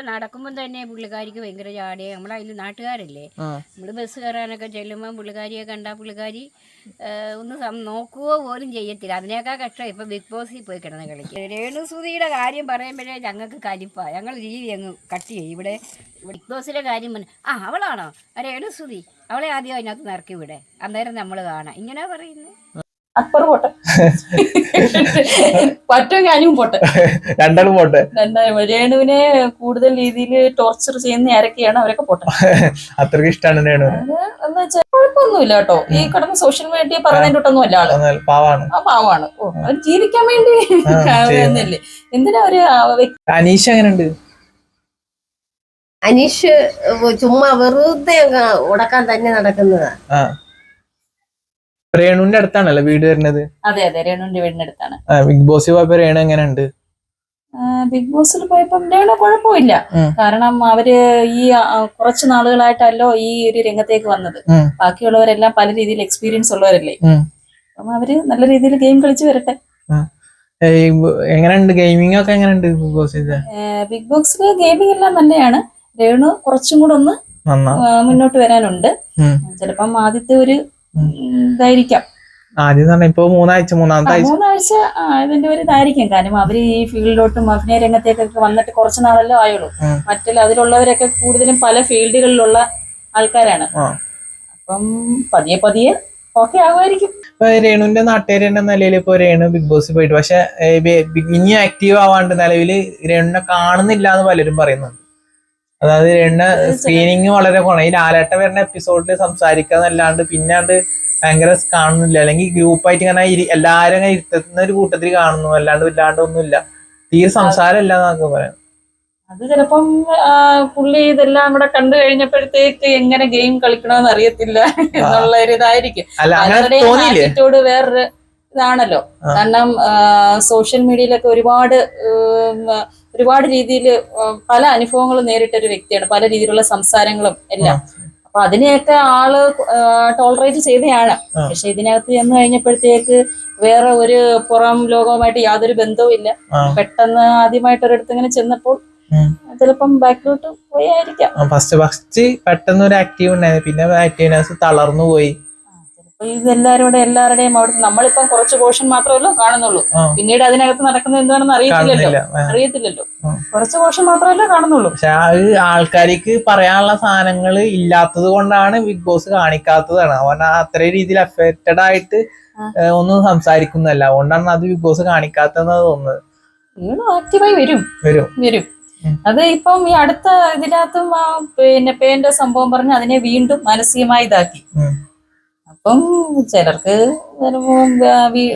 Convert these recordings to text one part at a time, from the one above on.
നടക്കുമ്പോൾ തന്നെ പുള്ളിക്കാരിക്ക് ഭയങ്കര ജാടയെ നമ്മളതിൽ നാട്ടുകാരല്ലേ, നമ്മൾ ബസ് കയറാനൊക്കെ ചെല്ലുമ്പോൾ പുള്ളിക്കാരിയെ കണ്ടാൽ പുള്ളിക്കാരി ഒന്ന് നോക്കുകയോ പോലും ചെയ്യത്തില്ല. അതിനേക്കാൾ കഷ്ടം ഇപ്പം ബിഗ് ബോസിൽ പോയി കിടന്ന് കളിക്കും. രേണുസുതിയുടെ കാര്യം പറയുമ്പോഴേ ഞങ്ങൾക്ക് കലിപ്പാണ്, ഞങ്ങൾ രീതി അങ്ങ് കട്ട് ചെയ്യും. ഇവിടെ ബിഗ് ബോസിലെ കാര്യം അവളാണോ രേണുസുതി, അവളെ ആദ്യം അതിനകത്ത് നിറക്കി വിടെ, അന്നേരം നമ്മൾ കാണാം ഇങ്ങനെ പറയുന്നത്. അക്ബർ പോട്ടെ, പറ്റുമെങ്കിൽ അനുവും പോട്ടെ, രണ്ടാളും പോട്ടെ. രേണുവിനെ കൂടുതൽ രീതിയിൽ ടോർച്ചർ ചെയ്യുന്ന ആരൊക്കെയാണ് അവരൊക്കെ പോട്ടെ. അത്രയ്ക്ക് ഇഷ്ടമാണ് രേണു എന്ന് വെച്ചാൽ കുഴപ്പമൊന്നുമില്ല കേട്ടോ. ഈ കിടന്ന് സോഷ്യൽ മീഡിയ പറയുന്നതിട്ടൊന്നും അല്ല ആള് പാവാണ്. ഓ അവർ ജീവിക്കാൻ വേണ്ടി എന്നല്ലേ. എന്തിനാ ഒരു അനീഷ് എങ്ങനെയുണ്ട്? അനീഷ് ചുമ്മാ വെറുതെ ഉടക്കാൻ തന്നെ നടക്കുന്നതാ. രേണുവിന്റെ അടുത്താണല്ലോ വീട് വരുന്നത്. അതെ അതെ, രേണുവിന്റെ വീടിന്റെ അടുത്താണ്. ബിഗ് ബോസിൽ പോയപ്പോ രേണു എങ്ങനെയുണ്ട്? ബിഗ് ബോസിൽ പോയപ്പോ രേണു കുഴപ്പമില്ല. കാരണം അവര് ഈ കുറച്ച് നാളുകളായിട്ടല്ലോ ഈ ഒരു രംഗത്തേക്ക് വന്നത്. ബാക്കിയുള്ളവരെല്ലാം പല രീതിയിൽ എക്സ്പീരിയൻസ് ഉള്ളവരല്ലേ. അപ്പം അവര് നല്ല രീതിയിൽ ഗെയിം കളിച്ച് വരട്ടെ. എങ്ങനെയുണ്ട് ഗെയിമിംഗ് ഒക്കെ? എങ്ങനെയുണ്ട് ബിഗ് ബോസിൽ? ബിഗ് ബോക്സില് ഗെയിമിംഗ് എല്ലാം നല്ലതാണ്. രേണു കുറച്ചും കൂടെ ഒന്ന് മുന്നോട്ട് വരാനുണ്ട്. ചിലപ്പം ആദ്യത്തെ ഒരു ഇതായിരിക്കാം. ആദ്യം ഇപ്പൊ മൂന്നാഴ്ച ഇതിന്റെ ഒരു ഇതായിരിക്കും. കാരണം അവര് ഈ ഫീൽഡിലോട്ടും അഭിനയ രംഗത്തേക്കൊക്കെ വന്നിട്ട് കുറച്ച് നാളല്ലോ ആയുള്ളൂ. മറ്റുള്ള അതിലുള്ളവരൊക്കെ കൂടുതലും പല ഫീൽഡുകളിലുള്ള ആൾക്കാരാണ്. അപ്പം പതിയെ പതിയെ ഓക്കെ ആകുമായിരിക്കും. രേണുവിന്റെ നാട്ടുകാരി എന്ന നിലയിൽ ഇപ്പൊ രേണു ബിഗ് ബോസിൽ പോയിട്ട്, പക്ഷെ ഇനി ആക്റ്റീവ് ആവാണ്ട് നിലവില് രേണുവിനെ കാണുന്നില്ല എന്ന് പലരും പറയുന്നുണ്ട്. അതായത് രേണുവിന്റെ സ്ക്രീനിങ് വളരെ കുറവാണ്. ഈ ലാലേട്ട വരുന്ന എപ്പിസോഡിൽ സംസാരിക്കാന്നല്ലാണ്ട് പിന്നാണ്ട് ഭയങ്കര കാണുന്നില്ല. അല്ലെങ്കിൽ ഗ്രൂപ്പായിട്ട് ഇങ്ങനെ എല്ലാരും ഇങ്ങനെ ഇരുത്തുന്ന ഒരു കൂട്ടത്തിൽ കാണുന്നു, അല്ലാണ്ട് ഒന്നുമില്ല. തീരെ സംസാരം ഇല്ല എന്നൊക്കെ പറയാം. അത് ചിലപ്പം പുള്ളി ഇതെല്ലാം കൂടെ കണ്ടു കഴിഞ്ഞപ്പോഴത്തേക്ക് എങ്ങനെ ഗെയിം കളിക്കണമെന്ന് അറിയത്തില്ല എന്നുള്ള ഒരു ഇതായിരിക്കും. ആറ്റിറ്റ്യൂഡ് വേറൊരു ഇതാണല്ലോ. കാരണം സോഷ്യൽ മീഡിയയിലൊക്കെ ഒരുപാട് രീതിയിൽ പല അനുഭവങ്ങളും നേരിട്ടൊരു വ്യക്തിയാണ്. പല രീതിയിലുള്ള സംസാരങ്ങളും എല്ലാം. അപ്പൊ അതിനെയൊക്കെ ആള് ടോളറേറ്റ് ചെയ്തതാണ്. പക്ഷെ ഇതിനകത്ത് ചെന്ന് കഴിഞ്ഞപ്പോഴത്തേക്ക് വേറെ ഒരു പുറം ലോകവുമായിട്ട് യാതൊരു ബന്ധവും ഇല്ല. പെട്ടെന്ന് ആദ്യമായിട്ട് ഒരിടത്ത് ഇങ്ങനെ ചെന്നപ്പോൾ ചിലപ്പം ബാക്കിലോട്ട് പോയായിരിക്കാം. ഫസ്റ്റ് പെട്ടെന്ന് ഒരു ആക്റ്റീവ് ഉണ്ടായിരുന്നു, പിന്നെ ആക്റ്റീവ്നെസ് തളർന്നു പോയി. ചിലപ്പോൾ എല്ലാവരുടെയും അവിടെ നമ്മളിപ്പം കുറച്ച് പോർഷൻ മാത്രമല്ലോ കാണുന്നുള്ളൂ. പിന്നീട് അതിനകത്ത് നടക്കുന്നത് എന്താണെന്ന് അറിയത്തില്ലല്ലോ. കുറച്ച് പോർഷൻ മാത്രമല്ലേ കാണുന്നുള്ളൂ. പക്ഷെ ആൾക്കാർക്ക് പറയാനുള്ള സാധനങ്ങൾ ഇല്ലാത്തത് കൊണ്ടാണ് ബിഗ് ബോസ് കാണിക്കാത്തതാണ്. അവൻ അത്രയും രീതിയിൽ അഫക്റ്റഡ് ആയിട്ട് ഒന്നും സംസാരിക്കുന്നല്ല, അതുകൊണ്ടാണ് അത് ബിഗ് ബോസ് കാണിക്കാത്തതെന്ന് തോന്നുന്നത്. ആക്റ്റീവായി വരും. അത് ഇപ്പം ഈ അടുത്ത ഇതിനകത്തും പിന്നെ പേന്റെ സംഭവം പറഞ്ഞ് അതിനെ വീണ്ടും മാനസികമായി ഇതാക്കി. അപ്പം ചിലർക്ക്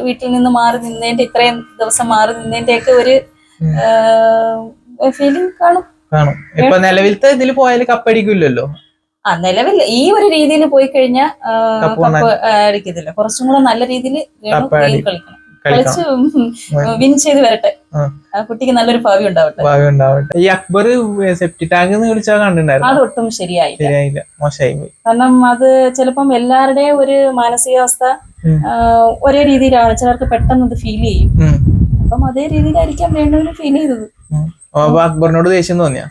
വീട്ടിൽ നിന്ന് മാറി നിന്നതിന്റെ, ഇത്രയും ദിവസം മാറി നിന്നതിന്റെ ഒക്കെ ഒരു ഫീലിംഗ് കാണും. ഇപ്പൊ നിലവിലത്തെ ഇതിൽ പോയാൽ കപ്പടിക്കില്ലല്ലോ. നിലവിൽ ഈ ഒരു രീതിയിൽ പോയി കഴിഞ്ഞാൽ കപ്പ് അടിക്കത്തില്ല. കുറച്ചും കൂടെ നല്ല രീതിയിൽ കളിക്കണം, കളിച്ച് വിൻ ചെയ്ത് വരട്ടെ. ആ കുട്ടിക്ക് നല്ലൊരു ഭാവി ഉണ്ടാവട്ടെ. ഈ അക്ബർ സെപ്റ്റി ടാങ്ക് വിളിച്ചാൽ കണ്ടിട്ടുണ്ടായിരുന്നു, അതൊട്ടും ശരിയായില്ല, മോശമായി പോയി. കാരണം അത് ചിലപ്പം എല്ലാവരുടെയും ഒരു മാനസികാവസ്ഥ ഒരേ രീതിയിലാണ്. ചിലർക്ക് പെട്ടെന്ന് അത് ഫീൽ ചെയ്യും. അപ്പം അതേ രീതിയിലായിരിക്കാം രേണുവിന് ഫീൽ ചെയ്തത്. അക്ബറിനോട് ദേഷ്യം തോന്നിയ?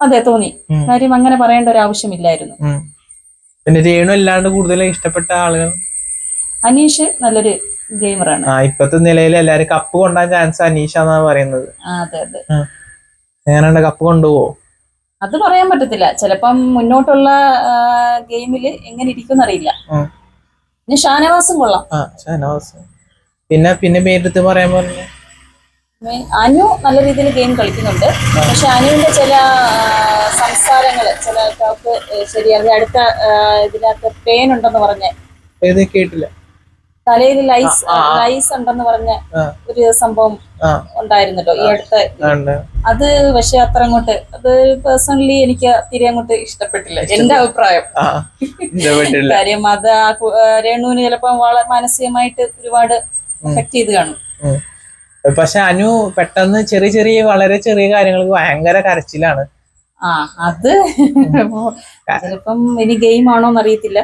അതെ, തോന്നി. കാര്യം അങ്ങനെ പറയേണ്ട ഒരു ആവശ്യമില്ലായിരുന്നു. പിന്നെ രേണു അല്ലാണ്ട് കൂടുതൽ ഇഷ്ടപ്പെട്ട ആളുകൾ? അനീഷ് നല്ലൊരു ഗെയിമറാണ്. ഇപ്പത്തെ നിലയിൽ എല്ലാരും കപ്പ് കൊണ്ടാൻ ചാൻസ് അനീഷാന്നാ പറയുന്നത്. അതെ അതെ. എങ്ങനെയുണ്ട്, കപ്പ് കൊണ്ടുപോവോ? അത് പറയാൻ പറ്റത്തില്ല. ചിലപ്പം മുന്നോട്ടുള്ള ഗെയിമില് എങ്ങനെ ഇരിക്കും അറിയില്ല. പിന്നെ ഷാനവാസും കൊള്ളാം. പിന്നെ പേരെടുത്ത് പറയാൻ പറഞ്ഞു. അനു നല്ല രീതിയിൽ ഗെയിം കളിക്കുന്നുണ്ട്. പക്ഷെ അനുവിന്റെ ചില സംസാരങ്ങള് ചില ശരിയാണ്. അടുത്ത ഇതിനകത്ത് പെയിൻ ഉണ്ടെന്ന് പറഞ്ഞ കേട്ടില്ല. തലയിൽ ലൈസ് ഉണ്ടെന്ന് പറഞ്ഞ ഒരു സംഭവം ഉണ്ടായിരുന്നല്ലോ ഈ അടുത്ത. അത് പക്ഷെ അത്ര അങ്ങോട്ട്, അത് പേഴ്സണലി എനിക്ക് തീരെ അങ്ങോട്ട് ഇഷ്ടപ്പെട്ടില്ല, എന്റെ അഭിപ്രായം. കാര്യം അത് രേണുവിന് ചിലപ്പോ മാനസികമായിട്ട് ഒരുപാട് എഫക്ട് ചെയ്ത് കാണും. പക്ഷെ അനു പെട്ടെന്ന് വളരെ ചെറിയ കാര്യങ്ങൾക്ക് ഭയങ്കര കരച്ചിലാണ്. അത് ചിലപ്പം ഇനി ഗെയിം ആണോന്ന് അറിയത്തില്ല.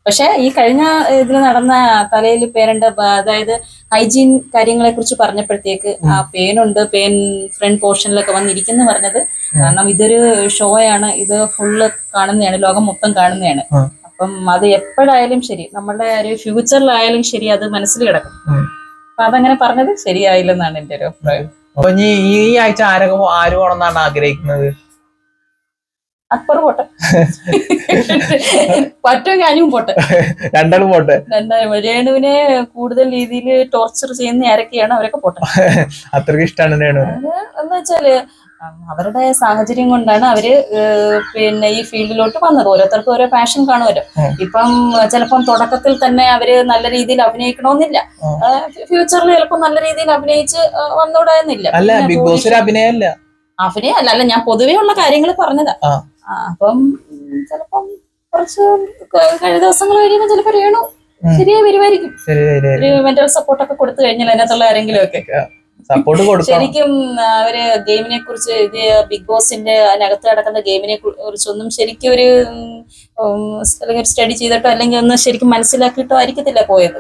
പക്ഷെ ഈ കഴിഞ്ഞ ഇതിൽ നടന്ന തലയിൽ പേരണ്ട, അതായത് ഹൈജീൻ കാര്യങ്ങളെ കുറിച്ച് പറഞ്ഞപ്പോഴത്തേക്ക് ആ പേനുണ്ട്, പേൻ ഫ്രണ്ട് പോർഷനിലൊക്കെ വന്നിരിക്കുന്നു പറഞ്ഞത്. കാരണം ഇതൊരു ഷോയാണ്, ഇത് ഫുള്ള് കാണുന്നതാണ്, ലോകം മൊത്തം കാണുന്നതാണ്. അപ്പം അത് എപ്പോഴായാലും ശരി, നമ്മളുടെ ഒരു ഫ്യൂച്ചറിലായാലും ശരി, അത് മനസ്സിൽ കിടക്കും. അപ്പൊ അതങ്ങനെ പറഞ്ഞത് ശരിയായില്ലെന്നാണ് എന്റെ ഒരു അഭിപ്രായം. അപ്പൊ ഈ ആഴ്ച ആര് പോകണമെന്നാണ് ആഗ്രഹിക്കുന്നത്? അക്ബർ പോട്ടെ, പറ്റുമെങ്കിൽ അനുവും പോട്ടെ, രണ്ടാളും പോട്ടെ. രേണുവിനെ കൂടുതൽ രീതിയിൽ ടോർച്ചർ ചെയ്യുന്ന ആരൊക്കെയാണ് അവരൊക്കെ പോട്ടെ. അത്രയ്ക്ക് ഇഷ്ടമാണ് രേണു. എന്ന് വെച്ചാല് അവരുടെ സാഹചര്യം കൊണ്ടാണ് അവര് പിന്നെ ഈ ഫീൽഡിലോട്ട് വന്നത്. ഓരോരുത്തർക്കും ഓരോ പാഷൻ കാണുമല്ലോ. ഇപ്പം ചിലപ്പം തുടക്കത്തിൽ തന്നെ അവര് നല്ല രീതിയിൽ അഭിനയിക്കണമെന്നില്ല, ഫ്യൂച്ചറിൽ ചിലപ്പോൾ നല്ല രീതിയിൽ അഭിനയിച്ച് വന്നൂടാന്നില്ല. അല്ല, ബിഗ് ബോസ് അഭിനയമല്ല, അല്ല, ഞാൻ പൊതുവേ ഉള്ള കാര്യങ്ങൾ പറഞ്ഞതാ. അപ്പം ചിലപ്പം കുറച്ച് കഴിഞ്ഞ ദിവസങ്ങൾ കഴിയുമ്പോൾ ചിലപ്പോ രേണു ശരിയായി വരുമായിരിക്കും. ഒരു മെന്റൽ സപ്പോർട്ടൊക്കെ കൊടുത്തു കഴിഞ്ഞാൽ അതിനകത്തുള്ള ആരെങ്കിലും ഒക്കെ സപ്പോർട്ട് കൊടുക്കും. ശരിക്കും അവര് ഗെയിമിനെ കുറിച്ച്, ഇത് ബിഗ് ബോസിന്റെ അതിനകത്ത് നടക്കുന്ന ഗെയിമിനെ കുറിച്ചൊന്നും ശരിക്കും ഒരു അല്ലെങ്കിൽ സ്റ്റഡി ചെയ്തിട്ടോ അല്ലെങ്കിൽ ഒന്ന് ശരിക്കും മനസ്സിലാക്കിയിട്ടോ ആയിരിക്കത്തില്ല പോയത്.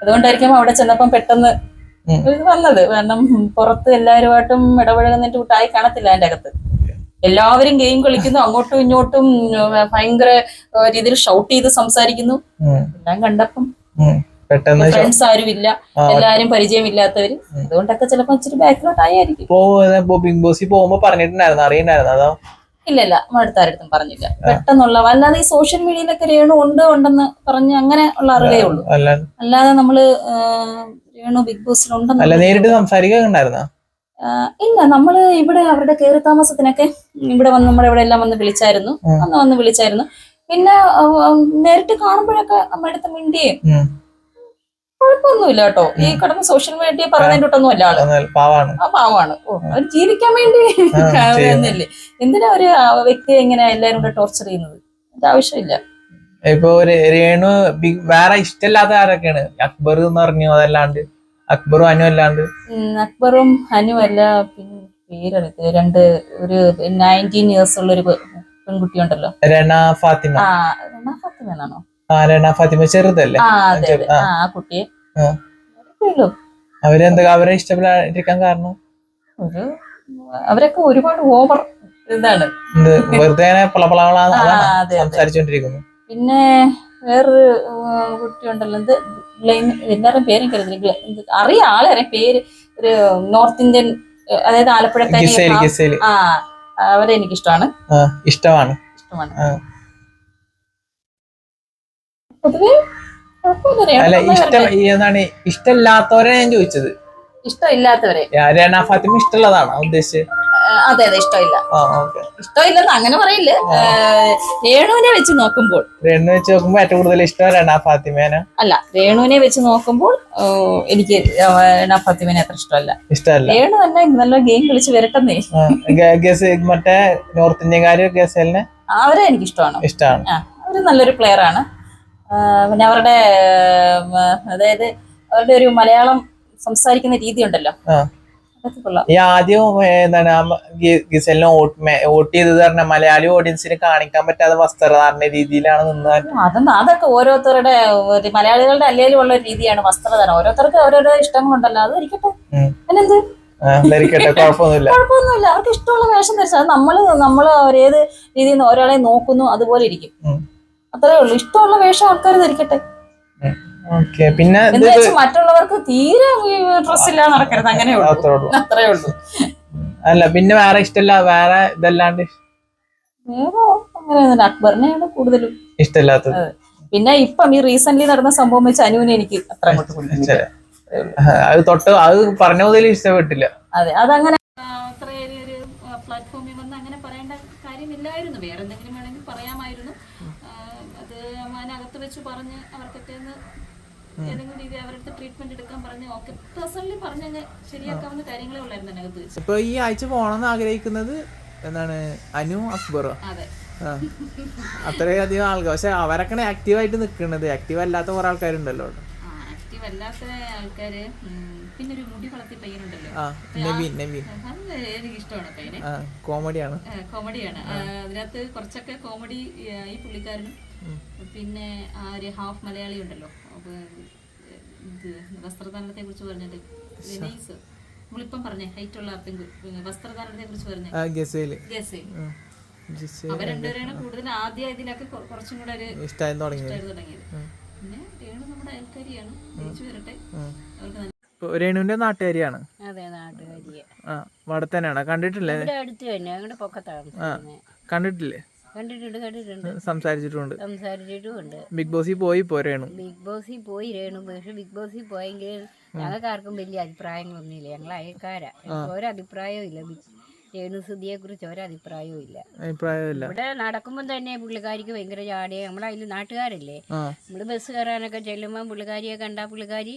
അതുകൊണ്ടായിരിക്കും അവിടെ ചെന്നപ്പം പെട്ടെന്ന് ഇത് വന്നത്. കാരണം പുറത്ത് എല്ലാവരുമായിട്ടും ഇടപഴകുന്നതിന്റെ കൂട്ടായി കാണത്തില്ല. അതിന്റെ അകത്ത് എല്ലാവരും ഗെയിം കളിക്കുന്നു, അങ്ങോട്ടും ഇങ്ങോട്ടും ഭയങ്കര രീതിയിൽ ഷൗട്ട് ചെയ്ത് സംസാരിക്കുന്നു. എല്ലാം കണ്ടപ്പം പെട്ടെന്ന് ഫ്രണ്ട്സ് ആരും ഇല്ല, എല്ലാരും പരിചയമില്ലാത്തവര്. അതുകൊണ്ടൊക്കെ ചിലപ്പോ ഇച്ചിരി ബാക്കിലോട്ട് ആയിരിക്കും. ബിഗ് ബോസിൽ പോകുമ്പോ പറഞ്ഞിട്ടുണ്ടായിരുന്നു, അറിയണ്ടായിരുന്നു അതോ? ഇല്ലല്ല, അടുത്താരടുത്തും പറഞ്ഞില്ല. പെട്ടെന്നുള്ള, അല്ലാതെ ഈ സോഷ്യൽ മീഡിയയിലൊക്കെ രേണു ഉണ്ടെന്ന് പറഞ്ഞ് അങ്ങനെ ഉള്ള അറിവേ ഉള്ളൂ. അല്ലാതെ നമ്മള് രേണു ബിഗ് ബോസിലുണ്ടെന്ന് നേരിട്ട് സംസാരിക്കുന്നുണ്ടായിരുന്നോ? ഇല്ല, നമ്മള് ഇവിടെ അവരുടെ കയറി താമസത്തിനൊക്കെ ഇവിടെ വന്ന് നമ്മുടെ ഇവിടെ എല്ലാം വന്ന് വിളിച്ചായിരുന്നു. പിന്നെ നേരിട്ട് കാണുമ്പോഴൊക്കെ നമ്മുടെ അടുത്ത് മിണ്ടിയും കുഴപ്പമൊന്നുമില്ല കേട്ടോ. ഈ കടന്ന് സോഷ്യൽ മീഡിയ പറഞ്ഞതിട്ടൊന്നും അല്ല ആള്, പാവാണ്. അവര് ജീവിക്കാൻ വേണ്ടി കാര്യമൊന്നുമില്ലേ. എന്തിനാ ഒരു വ്യക്തിയെ ഇങ്ങനെ എല്ലാരും കൂടെ ടോർച്ചർ ചെയ്യുന്നത്? അതിന്റെ ആവശ്യമില്ല. ഇപ്പൊ രേണു വേറെ ഇഷ്ടമില്ലാത്ത ആരൊക്കെയാണ്? അക്ബർ എന്ന് പറഞ്ഞു, അതല്ലാണ്ട് അക്ബറും അനു അല്ലാണ്ട്? അക്ബറും അനു അല്ല, പിന്നെ പേരെടുത്ത് ഒരു 19 years ഉള്ള ഒരു പെൺകുട്ടി ഉണ്ടല്ലോ, രണ ഫാത്തിമ. രണ ഫാത്തിമ എന്നാണോ? രണ ഫാത്തിമ ചെറുതല്ലേ? ആ കുട്ടിയെ അവരെ ഇഷ്ടപ്പെടാതിരിക്കാൻ കാരണം അവരൊക്കെ ഒരുപാട് ഓവർ ഇതാണ്, വെറുതെ സംസാരിച്ചോണ്ടിരിക്കുന്നു. പിന്നെ വേറൊരു കുട്ടി ഉണ്ടല്ലോ, എല്ലാവരും പേരും കരുതില്ല, അറിയാം ആളെ പേര്, ഒരു നോർത്ത് ഇന്ത്യൻ, അതായത് ആലപ്പുഴക്കാരി. അവരെ എനിക്കിഷ്ടമാണ്. പൊതുവെ ഇഷ്ടമില്ലാത്തവരെ ഞാൻ ചോദിച്ചത്. ഇഷ്ടമില്ലാത്തവരെ രണ ഫാത്തിമ ഇഷ്ടമുള്ളതാണോ ഉദ്ദേശിച്ചത്? അതെ, ഇഷ്ടമില്ലെന്ന് അങ്ങനെ പറയില്ല. രേണുവിനെ വെച്ച് നോക്കുമ്പോൾ ഏറ്റവും കൂടുതൽ ഇഷ്ടം രണ ഫാത്തിമേന അല്ല, രേണുവിനെ വെച്ച് നോക്കുമ്പോൾ എനിക്ക് രണ ഫാത്തിമേനെ അത്ര ഇഷ്ടമല്ല. രേണു തന്നെ നല്ല ഗെയിം കളിച്ച് വരട്ടെന്നേ. മറ്റേ നോർത്ത് ഇന്ത്യക്കാര് ഗസലിനെ അവരെ എനിക്ക് ഇഷ്ടമാണ്. അവര് നല്ലൊരു പ്ലെയർ ആണ്. പിന്നെ അവരുടെ അതായത് അവരുടെ ഒരു മലയാളം സംസാരിക്കുന്ന രീതി ഉണ്ടല്ലോ, ഈ ആദ്യം എന്താണ് ഗിസലിനെ വോട്ട് ചെയ്തത് പറഞ്ഞ മലയാളി ഓഡിയൻസിന് കാണിക്കാൻ പറ്റാത്ത വസ്ത്രധാരണ രീതിയിലാണ് നിന്നത്. അതൊക്കെ ഓരോരുത്തരുടെ, മലയാളികളുടെ അല്ലെങ്കിലും ഉള്ള രീതിയാണ് വസ്ത്രധാരണം. ഓരോരുത്തർക്ക് ഓരോരോ ഇഷ്ടങ്ങളുണ്ടല്ലോ, അത് ഇരിക്കട്ടെ. അതിനെന്ത് കുഴപ്പമൊന്നുമില്ല. അവർക്ക് ഇഷ്ടമുള്ള വേഷം ധരിച്ചാൽ നമ്മള് ഏത് രീതിയിൽ ഒരാളെ നോക്കുന്നു അതുപോലെ ഇരിക്കും, അത്രേ ഉള്ളൂ. ഇഷ്ടമുള്ള വേഷം ആൾക്കാർ ധരിക്കട്ടെ. പിന്നെ മറ്റുള്ളവർക്ക് തീരെ ഡ്രസ് ഇല്ലാതെ നടക്കരുത്, അത്രേ ഉള്ളൂ. അല്ല, പിന്നെ വേറെ ഇഷ്ടമല്ല, വേറെ ഇതല്ലാണ്ട് അങ്ങനെ അക്ബറിനെയാണ് കൂടുതലും ഇഷ്ടമില്ലാത്തത്. പിന്നെ ഇപ്പം ഈ റീസെന്റ് നടന്ന സംഭവം വെച്ച് അനുവിനെ എനിക്ക് അത്ര അത് പറഞ്ഞ മുതൽ ഇഷ്ടപ്പെട്ടില്ല. അതെ, അതങ്ങനെ അത്രയൊരു പ്ലാറ്റ്ഫോമിൽ വന്ന് അങ്ങനെ പറയേണ്ട കാര്യമില്ലായിരുന്നു. വേറെ എന്തെങ്കിലും വേണമെങ്കിൽ പറയാമായിരുന്നു. അത് അതിനകത്ത് വെച്ച് പറഞ്ഞ് അവർക്കൊക്കെ ഏതെങ്കിലും രീതി അവരുടെ ട്രീറ്റ്മെന്റ് എടുക്കാൻ പറഞ്ഞ് ഓക്കെ പേഴ്സണലി പറഞ്ഞങ്ങ് ശരിയാക്കാവുന്ന കാര്യങ്ങളേ ഉള്ളായിരുന്നു അതിനകത്ത് വെച്ച്. ഇപ്പൊ ഈ ആഴ്ച പോകണമെന്ന് ആഗ്രഹിക്കുന്നത് എന്താണ്? അനു, അക്ബറോ? അതെ, അത്രയധികം ആൾക്കാർ. പക്ഷെ അവരൊക്കെ ആക്റ്റീവായിട്ട് നിൽക്കുന്നത്, ആക്റ്റീവ് അല്ലാത്ത കുറെ ആൾക്കാരുണ്ടല്ലോ. ആക്റ്റീവ് അല്ലാത്ത ആൾക്കാര് പിന്നെ ഒരു മുടി വളർത്തിയ പയ്യനുണ്ടല്ലോ, ആ നവീൻ അത് എനിക്ക് ഇഷ്ടമാണ് പയ്യനെ. കോമഡിയാണ്. കോമഡിയാണ്. അതിനകത്ത് കുറച്ചൊക്കെ കോമഡി ഈ പുള്ളിക്കാരനും പിന്നെ ആ ഒരു ഹാഫ് മലയാളി ഉണ്ടല്ലോ, അപ്പൊ ഇത് വസ്ത്രധാരണത്തെ കുറിച്ച് പറഞ്ഞത് വിനീസ്, നമ്മളിപ്പം പറഞ്ഞ ഹൈറ്റുള്ള വസ്ത്രധാരണത്തെ കുറിച്ച് പറഞ്ഞ ഗസേൽ. അവ രണ്ടുപേരാണ് കൂടുതൽ ആദ്യം ഇതിലൊക്കെ കുറച്ചും കൂടെ ഒരു ഇഷ്ടമായി തുടങ്ങിയത്. പിന്നെ രേണു നമ്മുടെ അയൽക്കാരിയാണ്, തിരിച്ചു വരട്ടെ. അവർക്ക് രേണുവിന്റെ നാട്ടുകാരിയാണ്. അതെ, നാട്ടുകാരിയെ. ആ അവിടെ തന്നെയാണ്. കണ്ടിട്ടില്ലേ? ഇവിടെ അടുത്ത് തന്നെ, ഞങ്ങളുടെ പൊക്കത്താണ്. കണ്ടിട്ടില്ലേ? കണ്ടിട്ടുണ്ട്. സംസാരിച്ചിട്ടുമുണ്ട്. ബിഗ് ബോസിൽ പോയി രേണു. ബിഗ് ബോസിൽ പോയി രേണു. പക്ഷെ ബിഗ് ബോസിൽ പോയെങ്കിൽ ഞങ്ങൾക്ക് ആർക്കും വലിയ അഭിപ്രായങ്ങളൊന്നുമില്ല. ഞങ്ങൾ അയൽക്കാരാ, ഒരഭിപ്രായവും ഇല്ല. രേണു സുധിയെ കുറിച്ച് ഒരഭിപ്രായവും ഇല്ല. ഇവിടെ നടക്കുമ്പോൾ തന്നെ പുള്ളിക്കാരിക്ക് ഭയങ്കര ജാടയെ. നമ്മളതിൽ നാട്ടുകാരല്ലേ, നമ്മള് ബസ് കയറാനൊക്കെ ചെല്ലുമ്പോൾ പുള്ളിക്കാരിയെ കണ്ടാ പുള്ളിക്കാരി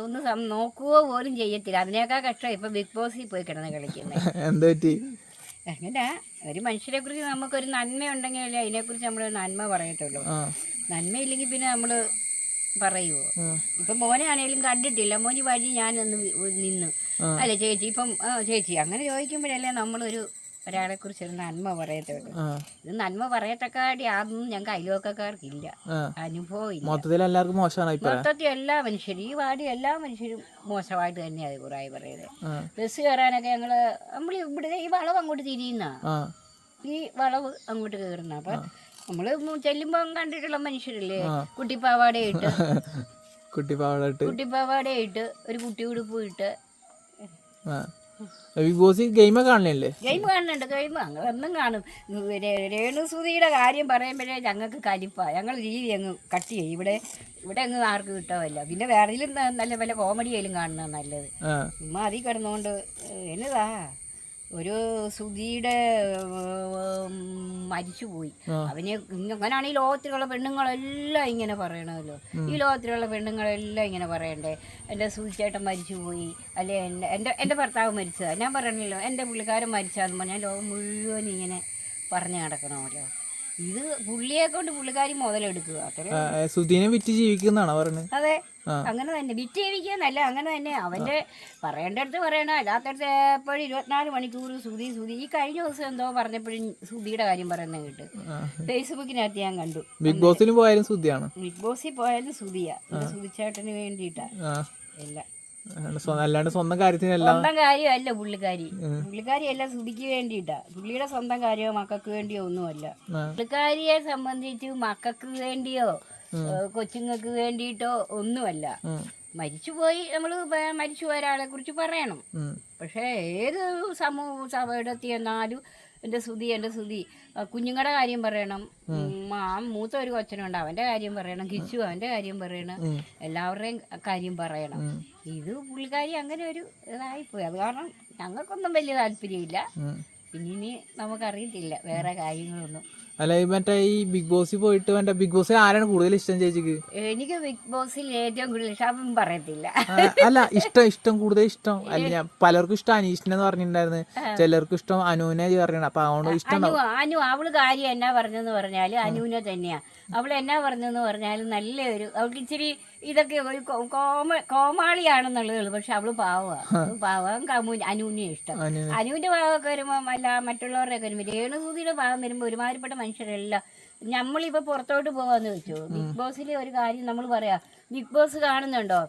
ഒന്ന് നോക്കുക പോലും ചെയ്യത്തില്ല. അതിനേക്കാൾ കഷ്ടം ഇപ്പൊ ബിഗ് ബോസിൽ പോയി കിടന്ന് കളിക്കുന്നത്. അങ്ങനെ ഒരു മനുഷ്യരെ കുറിച്ച് നമുക്കൊരു നന്മ ഉണ്ടെങ്കിലല്ലേ അതിനെക്കുറിച്ച് നമ്മൾ നന്മ പറയത്തുള്ളൂ. നന്മയില്ലെങ്കിൽ പിന്നെ നമ്മള് പറയുവോ? ഇപ്പൊ മോനെ ആണേലും കണ്ടിട്ടില്ല, മോന് വഴി ഞാനൊന്ന് നിന്നു, അല്ലെ ചേച്ചി ഇപ്പം ചേച്ചി അങ്ങനെ ചോദിക്കുമ്പോഴല്ലേ നമ്മളൊരു ഒരാളെ കുറിച്ച് ഒരു നന്മ പറയത്തുള്ളൂ. ഇത് നന്മ പറയത്തക്കാടി അതൊന്നും ഞങ്ങൾക്ക് അയൽവക്കക്കാർക്കില്ല, അനുഭവം ഇല്ല. മൊത്തത്തിൽ എല്ലാ മനുഷ്യരും ഈ വാർഡിൽ എല്ലാ മനുഷ്യരും മോശമായിട്ട് തന്നെയാണ് അഭിപ്രായം പറയുന്നത്. ബസ് കയറാനൊക്കെ നമ്മൾ ഇവിടെ ഈ വളവ് അങ്ങോട്ട് തിരിയുന്ന, ഈ വളവ് അങ്ങോട്ട് കയറുന്ന, അപ്പൊ നമ്മള് ചെല്ലുമ്പോ കണ്ടിട്ടുള്ള മനുഷ്യരല്ലേ, കുട്ടിപ്പാവാടയിട്ട് ഒരു കുട്ടി ഉടുപ്പ് ഇട്ട്. ഗെയിം കാണുന്നുണ്ട്. ഗെയിം ഒന്നും കാണും. രേണു സുധിയുടെ കാര്യം പറയുമ്പോഴേ ഞങ്ങൾക്ക് കലിപ്പാ. ഞങ്ങൾ രീതി അങ്ങ് കട്ട് ചെയ്യും. ഇവിടെ അങ്ങ് ആർക്ക് കിട്ടാമല്ല. പിന്നെ വേറെയും നല്ല വല്ല കോമഡിയിലും കാണുന്ന നല്ലത്. ഉമ്മ അതിൽ കിടന്നുകൊണ്ട് എന്നതാ ഒരു സുധിയുടെ മരിച്ചുപോയി. അങ്ങനാണ് ഈ ലോകത്തിലുള്ള പെണ്ണുങ്ങളെല്ലാം ഇങ്ങനെ പറയണമല്ലോ. ഈ ലോകത്തിലുള്ള പെണ്ണുങ്ങളെല്ലാം ഇങ്ങനെ പറയണ്ടേ, എൻ്റെ സുധിച്ചേട്ടൻ മരിച്ചുപോയി, അല്ലെ എൻ്റെ ഭർത്താവ് മരിച്ചതാ. ഞാൻ പറയണല്ലോ എൻ്റെ പുള്ളിക്കാരൻ മരിച്ചാന്ന് പറഞ്ഞാൽ ലോകം മുഴുവൻ ഇങ്ങനെ പറഞ്ഞു നടക്കണമല്ലോ. ഇത് പുള്ളിയെ കൊണ്ട് പുള്ളിക്കാരി മുതലെടുക്കുക. സുധീനെ വിറ്റ് ജീവിക്കുന്നതാണോ പറഞ്ഞത്? അതെ, അങ്ങനെ തന്നെ വിറ്റ് ജീവിക്കുന്നല്ല, അങ്ങനെ തന്നെ അവന്റെ പറയേണ്ടടുത്ത് പറയണം, അല്ലാത്തടുത്ത് എപ്പോഴും 24 മണിക്കൂർ സുധി. ഈ കഴിഞ്ഞ ദിവസം എന്തോ പറഞ്ഞപ്പോഴും സുധിയുടെ കാര്യം പറയുന്നത് കേട്ട് ഫേസ്ബുക്കിനകത്ത് ഞാൻ കണ്ടു. ബിഗ് ബോസിൽ പോയാലും സുധിയാണ്. ബിഗ് ബോസിൽ പോയാലും സുധിയാ, സുധിച്ചേട്ടന് വേണ്ടിയിട്ടാ എല്ലാം. അല്ലാണ്ട് സ്വന്തം കാര്യത്തിനല്ല. സ്വന്തം കാര്യമല്ല പുള്ളിക്കാരി എല്ലാം സുധിക്ക് വേണ്ടിയിട്ടാ. പുള്ളിയുടെ സ്വന്തം കാര്യമോ മക്കൾക്ക് വേണ്ടിയോ ഒന്നുമല്ല. പുള്ളിക്കാരിയെ സംബന്ധിച്ച് മക്കൾക്ക് വേണ്ടിയോ കൊച്ചുങ്ങൾക്ക് വേണ്ടിയിട്ടോ ഒന്നുമല്ല. മരിച്ചുപോയി, നമ്മൾ മരിച്ചുപോയ ഒരാളെ കുറിച്ച് പറയണം. പക്ഷെ ഏത് സമൂഹത്തിൽ എന്നാലും എൻ്റെ സുധി കുഞ്ഞുങ്ങളുടെ കാര്യം പറയണം. മൂത്ത ഒരു കൊച്ചനുണ്ട്, അവൻ്റെ കാര്യം പറയണം. കിച്ചു അവൻ്റെ കാര്യം പറയണം. എല്ലാവരുടെയും കാര്യം പറയണം. ഇത് പുള്ളിക്കാരി അങ്ങനെ ഒരു ഇതായിപ്പോയി. അത് കാരണം ഞങ്ങൾക്കൊന്നും വലിയ താല്പര്യമില്ല. ഇനി നമുക്കറിയത്തില്ല വേറെ കാര്യങ്ങളൊന്നും. അല്ല മറ്റേ ഈ ബിഗ് ബോസിൽ പോയിട്ട് മറ്റേ ബിഗ് ബോസിൽ ആരാണ് കൂടുതൽ ഇഷ്ടം ചേച്ചിക്ക്? എനിക്ക് ബിഗ് ബോസിൽ ഏറ്റവും കൂടുതൽ ഇഷ്ടം അവൻ പറയത്തില്ല. അല്ല ഇഷ്ടം കൂടുതൽ ഇഷ്ടം അല്ല, പലർക്കും ഇഷ്ടം അനീഷിനെന്ന് പറഞ്ഞിട്ടുണ്ടായിരുന്നു, ചിലർക്കും ഇഷ്ടം അനുവിനെ പറഞ്ഞു. അപ്പൊ അതുകൊണ്ട് ഇഷ്ടം അനു അവള് കാര്യം എന്നാ പറഞ്ഞെന്ന് പറഞ്ഞാല് അനുവിനെ തന്നെയാ. അവൾ എന്നാ പറഞ്ഞെന്ന് പറഞ്ഞാലും നല്ലൊരു, അവൾക്ക് ഇച്ചിരി ഇതൊക്കെ ഒരു കോമാളിയാണെന്നുള്ളതേ. പക്ഷെ അവള് പാവം അനുവിനെ ഇഷ്ടം. അനുവിന്റെ ഭാഗമൊക്കെ വരുമ്പോ അല്ല മറ്റുള്ളവരുടെയൊക്കെ വരുമ്പോ, രേണുസൂതിയുടെ ഭാഗം വരുമ്പോ ഒരുമാതിരിപ്പെട്ട മനുഷ്യരെല്ലാം നമ്മളിപ്പോ പുറത്തോട്ട് പോവാന്ന് വെച്ചു. ബിഗ് ബോസിലെ ഒരു കാര്യം നമ്മൾ പറയാ, ബിഗ് ബോസ് കാണുന്നുണ്ടോ,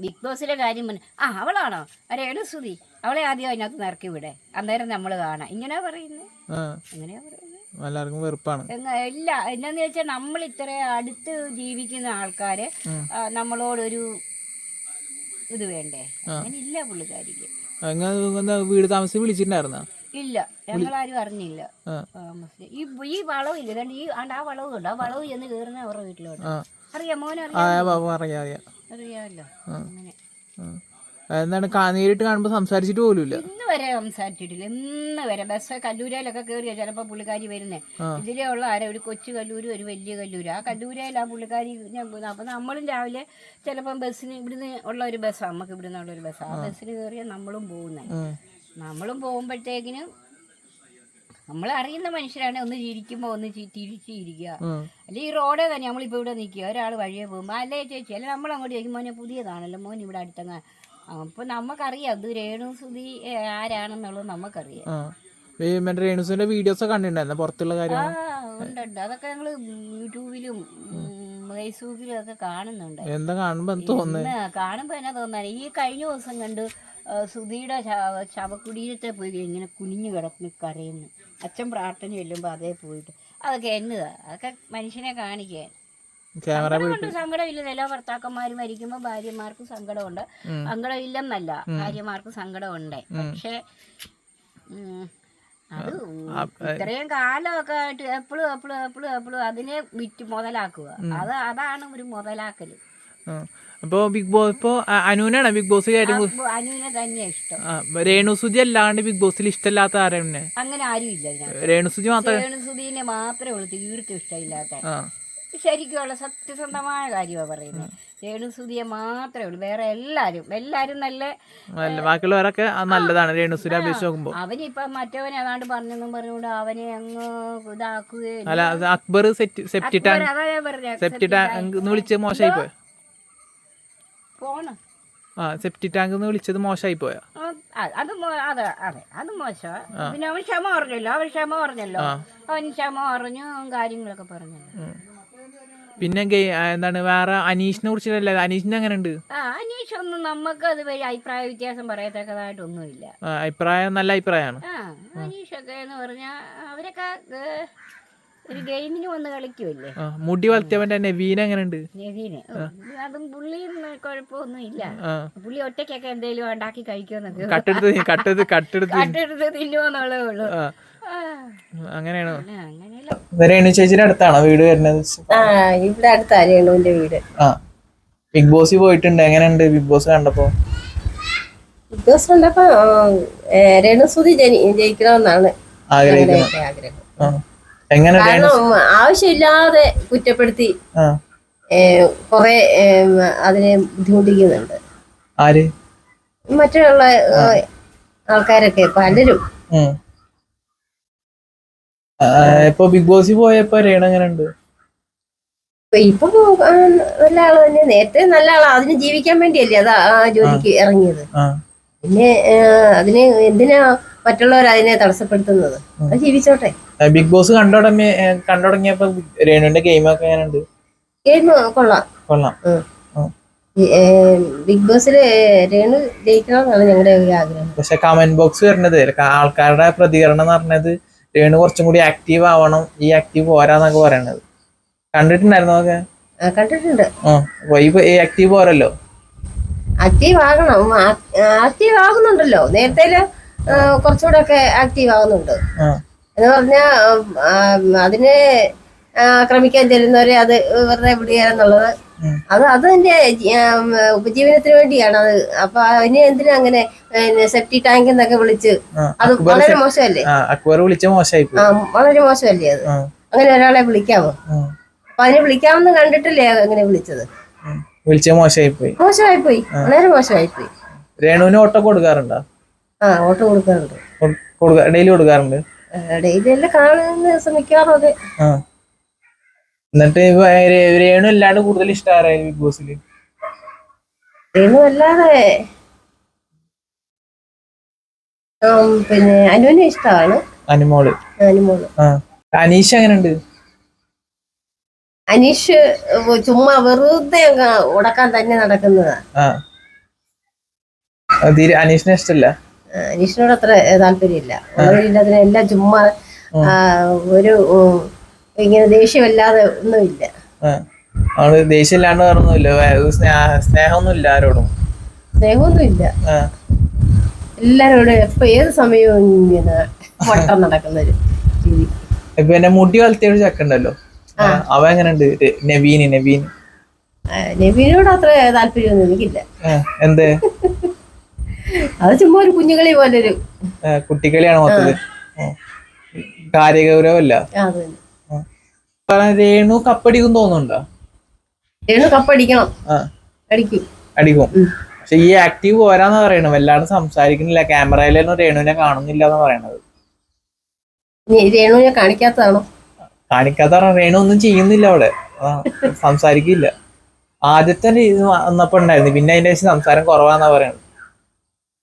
ബിഗ് ബോസിലെ കാര്യം അവളാണോ രേണുസൂതി, അവളെ ആദ്യം അതിനകത്ത് നിറക്കി വിടെ, അന്നേരം നമ്മൾ കാണാം. ഇങ്ങനെയാ പറയുന്നത്. എല്ലാവർക്കും വെറുപ്പാണ്. ഇല്ല, എന്നാന്ന് വെച്ചാൽ നമ്മൾ ഇത്ര അടുത്ത് ജീവിക്കുന്ന ആൾക്കാര് നമ്മളോടൊരു ഇത് വേണ്ടേ? അങ്ങനെ ഇല്ല പുള്ളിക്കാരിക്ക്. വീട് താമസിച്ച് വിളിച്ചിട്ടുണ്ടായിരുന്നോ? ഇല്ല, ഞങ്ങളാരും അറിഞ്ഞില്ല. ഈ വളവില്ല, ഈ ആ വളവ് ഉണ്ട്, ആ വളവ് ചെന്ന് കയറുന്ന അവരുടെ വീട്ടിലോട്ട്. അറിയാം മോനെ? അറിയാമല്ലോ. അങ്ങനെ എന്താണ് നേരിട്ട് കാണുമ്പോ സംസാരിച്ചിട്ട് പോലുമില്ല. ഇന്ന് വരെ സംസാരിച്ചിട്ടില്ല. ഇന്ന് വരെ ബസ് കല്ലൂരയിലൊക്കെ കയറിയാ ചിലപ്പോ പുള്ളിക്കാരി വരുന്നേ. ഇതിലേ ഉള്ള ഒരു കൊച്ചു കല്ലൂര്, ഒരു വലിയ കല്ലൂര്. ആ കല്ലൂരയിൽ ആ പുള്ളിക്കാരി. അപ്പൊ നമ്മളും രാവിലെ ചിലപ്പം ബസ്സിന് ഇവിടുന്ന് ഉള്ള ഒരു ബസ്സാണ്, നമുക്ക് ഇവിടുന്ന് ഉള്ള ഒരു ബസ്സാണ്. ആ ബസ്സിന് കയറിയാൽ നമ്മളും പോകുന്നത്. നമ്മളും പോകുമ്പോഴത്തേക്കിനും നമ്മൾ അറിയുന്ന മനുഷ്യരാണ്. ഒന്ന് ചിരിക്കുമ്പോൾ ഒന്ന് തിരിച്ചിരിക്കുക. അല്ലെ ഈ റോഡേ തന്നെ നമ്മളിപ്പോൾ ഇവിടെ നിൽക്കുക, ഒരാൾ വഴിയെ പോകുമ്പോൾ അല്ലേ ചേച്ചി, അല്ലെ നമ്മളങ്ങോട്ട് ചോദിക്കും മോനെ പുതിയതാണല്ലോ, മോൻ ഇവിടെ അടുത്തങ്ങ അപ്പൊ നമുക്കറിയാം ഇത് രേണുസുതി ആരാണെന്നുള്ളത് നമുക്കറിയാം. മറ്റേ രേണുസുവിന്റെ വീഡിയോസ് ഒക്കെ കണ്ടിട്ടുണ്ടായിരുന്നു പുറത്തുള്ള ആ കാര്യം. ഉണ്ട് അതൊക്കെ ഞങ്ങള് യൂട്യൂബിലും ഫേസ്ബുക്കിലും ഒക്കെ കാണുന്നുണ്ട്. എന്താ കാണുമ്പോ തോന്നുന്നത്? കാണുമ്പോ എന്നാ തോന്നാൻ, ഈ കഴിഞ്ഞ ദിവസം കണ്ട് സുധിയുടെ ശവകുടീരത്തെ പോയി ഇങ്ങനെ കുനിഞ്ഞു കിടന്ന് കരയുന്നു. അച്ഛൻ പ്രാർത്ഥന ചെല്ലുമ്പോൾ അതേ പോയിട്ട് അതൊക്കെ എന്നതാ, അതൊക്കെ മനുഷ്യനെ കാണിക്കാൻ. സങ്കടമുണ്ട്, സങ്കടമില്ല. എല്ലാ ഭർത്താക്കന്മാര് മരിക്കുമ്പോൾ ഭാര്യമാർക്ക് സങ്കടമുണ്ട്. സങ്കടമില്ലെന്നല്ല, ഭാര്യമാർക്ക് സങ്കടമുണ്ട്. പക്ഷെ അത് ഇത്രയും കാലമൊക്കെ ആയിട്ട് എപ്പോഴും അതിനെ വിറ്റ് മുതലാക്കുക. അതാണ് ഒരു മുതലാക്കല്. അപ്പൊ ബിഗ് ബോസ് ഇപ്പൊ അനുവിനാണ് ബിഗ് ബോസ് അനുവിനെ തന്നെയാ ഇഷ്ടം. രേണുസുതി അല്ലാണ്ട് ബിഗ് ബോസിൽ ഇഷ്ടമില്ലാത്ത ആരാണ്? അങ്ങനെ ആരും ഇല്ല. രേണുസുതി മാത്രം. രേണുസുതിനെ മാത്രമേ ഉള്ളൂ തീർത്തും ഇഷ്ടമില്ലാത്ത. ശരിക്കുള്ള സത്യസന്ധമായ കാര്യമാണ് പറയുന്നത്. രേണുസുതിയെ മാത്രമേ ഉള്ളൂ. വേറെ എല്ലാരും നല്ല ബാക്കിയുള്ളവരൊക്കെ നല്ലതാണ്. രേണുസുതി അപേക്ഷിച്ച് നോക്കുമ്പോ അവനിപ്പൊ മറ്റവനെ അതാണ്ട് പറഞ്ഞെന്നും പറഞ്ഞുകൊണ്ട് അവനെ അങ്ങ് ഇതാക്കുകയും. അല്ല, അക്ബർ സെപ്റ്റി ടാങ്ക് വിളിച്ചത് മോശമായി പോയ പോണം. സെപ്റ്റി ടാങ്ക് വിളിച്ചത് മോശമായി പോയ അത് അതെ അത് മോശം. പിന്നെ അവൻ ക്ഷമ പറഞ്ഞല്ലോ. അവൻ ക്ഷമ പറഞ്ഞു, കാര്യങ്ങളൊക്കെ പറഞ്ഞല്ലോ. പിന്നെ എന്താണ് വേറെ അനീഷിനെ കുറിച്ചിട്ടല്ലേ? അനീഷിന് എങ്ങനെ ഉണ്ട്? അനീഷ് ഒന്നും നമുക്ക് അത് അഭിപ്രായ വ്യത്യാസം പറയത്തക്കതായിട്ടൊന്നുമില്ല. അഭിപ്രായം നല്ല അഭിപ്രായമാണ്. അനീഷൊക്കെ എന്ന് പറഞ്ഞാൽ അവരൊക്കെ ഒരു ഗെയിമിന് വന്ന് കളിക്കുമല്ലേ. മുടി വളർത്തിയവന്റെ നവീൻ എങ്ങനെ ഉണ്ട്? നവീന് അതും പുള്ളിയും കുഴപ്പമൊന്നും ഇല്ല. പുള്ളി ഒറ്റയ്ക്കൊക്കെ എന്തെങ്കിലും ഉണ്ടാക്കി കഴിക്കുമെന്നൊക്കെ കട്ടെടുത്ത് തിന്നുമെന്നുള്ളതേ ഉള്ളൂ. അങ്ങനെയാണോ? രേണു ചേച്ചിയുടെ അടുത്താണോ വീട് വരുന്നത്? ഇവിടെ അടുത്താ രേണുവിന്റെ വീട്. ബിഗ് ബോസ് പോയിട്ടുണ്ട്, എങ്ങനെയുണ്ട് ബിഗ് ബോസ് കണ്ടപ്പോ? ബിഗ് ബോസ് കണ്ടപ്പോ രേണുസുതി ജയിക്കണമെന്നാണ് ആഗ്രഹം. കാരണം ആവശ്യമില്ലാതെ കുറ്റപ്പെടുത്തി കൊറേ അതിനെ ബുദ്ധിമുട്ടിക്കുന്നുണ്ട്. ആര്? മറ്റുള്ള ആൾക്കാരൊക്കെ പലരും. ഇപ്പൊ ബിഗ് ബോസ് പോയപ്പോ രേണു എങ്ങനെയുണ്ട്? ഇപ്പൊ നല്ല ആള് തന്നെ. നേരത്തെ നല്ല ആളാ. അതിന് ജീവിക്കാൻ വേണ്ടിയല്ലേ അതാ ജോലിക്ക് ഇറങ്ങിയത്. പിന്നെ അതിന് എന്തിനാ മറ്റുള്ളവർ അതിനെ തടസ്സപ്പെടുത്തുന്നത്? അത് ജീവിച്ചോട്ടെ. ബിഗ് ബോസ് കണ്ടുടങ്ങിയപ്പോ രേണുവിന്റെ ഗെയിമൊക്കെ എങ്ങനെയുണ്ട്? ഗെയിം കൊള്ളാം. ബിഗ് ബോസില് രേണു ജയിക്കണമെന്നാണ് ഞങ്ങളുടെ ആഗ്രഹം. പക്ഷെ കമന്റ് ബോക്സ് വരുന്നത്, ആൾക്കാരുടെ പ്രതികരണം എന്ന് പറഞ്ഞത് രേണു കുറച്ചും കൂടി ആക്റ്റീവ് ആവണം, ഈ ആക്റ്റീവ് പോരാന്നൊക്കെ പറയണത്. കണ്ടിട്ടുണ്ടായിരുന്നു അതൊക്കെ? കണ്ടിട്ടുണ്ട്. ഈ ആക്റ്റീവ് പോരല്ലോ. ആക്റ്റീവ് ആകണം. ആക്റ്റീവ് ആകുന്നുണ്ടല്ലോ. നേരത്തെ കുറച്ചുകൂടെ ഒക്കെ ആക്റ്റീവ് ആകുന്നുണ്ട്. എന്ന് പറഞ്ഞാ അതിനെ ആക്രമിക്കാൻ ചെല്ലുന്നവരെ അത് വെറുതെ വിടുകയെന്നുള്ളത് അത് അതിന്റെ ഉപജീവനത്തിന് വേണ്ടിയാണ് അത്. അപ്പൊ അതിന് എന്തിനാ അങ്ങനെ സെപ്റ്റി ടാങ്ക് എന്നൊക്കെ വിളിച്ച്? അത് വളരെ മോശമല്ലേ? വളരെ മോശമല്ലേ അത്? അങ്ങനെ ഒരാളെ വിളിക്കാമോ? അപ്പൊ അതിനെ വിളിക്കാമെന്ന് കണ്ടിട്ടില്ലേ അങ്ങനെ വിളിച്ചത്? മോശമായി പോയി. വളരെ മോശമായി പോയി. രേണുവിന് ഓട്ടോ കൊടുക്കാറുണ്ടോ? ഓട്ടോ കൊടുക്കാറുണ്ട്. ഡെയിലി കൊടുക്കാറുണ്ട്. ഡെയിലി എല്ലാം കാണുന്ന ശ്രമിക്കാറോ? അതെ. എന്നിട്ട് രേണു അല്ലാണ്ട് കൂടുതൽ ഇഷ്ടമാരായി ബിഗ് ബോസില്? രേണു അല്ലാതെ പിന്നെ അനുവിനെ ഇഷ്ടമാണ്. അനുമോള്. അനീഷ് എങ്ങനെയുണ്ട്? അനീഷ് ചുമ്മാ വെറുതെ ഉടക്കാൻ തന്നെ നടക്കുന്നതാ. അനീഷിനെ ഇഷ്ടമല്ല. അനീഷിനോട് അത്ര താല്പര്യമില്ല. അതിനെല്ലാം ചുമ്മാ ഒരു ഇങ്ങനെ ദേഷ്യമല്ലാതെ ഒന്നുമില്ല. ദേഷ്യമില്ലാണ്ട് പറഞ്ഞില്ല, സ്നേഹമൊന്നുമില്ല ആരോടും. സ്നേഹമൊന്നുമില്ല. എല്ലാരോടും എപ്പോ ഏത് സമയവും ഇങ്ങനെ വട്ടം നടക്കുന്നൊരു രീതി. ഇപ്പൊ എന്നെ മുടി വളർത്തിയ ഒരു ചക്കുണ്ടല്ലോ, അവ എങ്ങനെയുണ്ട്? നവീനോട് അത്ര താല്പര്യമൊന്നും എനിക്കില്ല. എന്തേ? അത് ചുമ്മാ ഒരു കുഞ്ഞുകളി പോലൊരു കുട്ടിക്കളിയാണ് മൊത്തത്തിൽ. കാര്യഗൗരവല്ല. രേണു കപ്പടിക്കും തോന്നുന്നുണ്ടോ? രേണു കപ്പടിക്കണം. അടിക്കും. പക്ഷെ ഈ ആക്റ്റീവ് പോരാന്ന് പറയണത്, വല്ലാണ്ട് സംസാരിക്കുന്നില്ല, ക്യാമറയിലൊന്നും രേണുവിനെ കാണുന്നില്ല എന്ന് പറയണത്. രേണുവിനെ കാണിക്കാത്തതാണോ? കാണിക്കാത്ത രേണു ഒന്നും ചെയ്യുന്നില്ല അവിടെ, സംസാരിക്കില്ല. ആദ്യത്തെ ഇത് വന്നപ്പോ ഉണ്ടായിരുന്നു, പിന്നെ അതിന്റെ ശേഷം സംസാരം കുറവാന്നാ പറയണത്.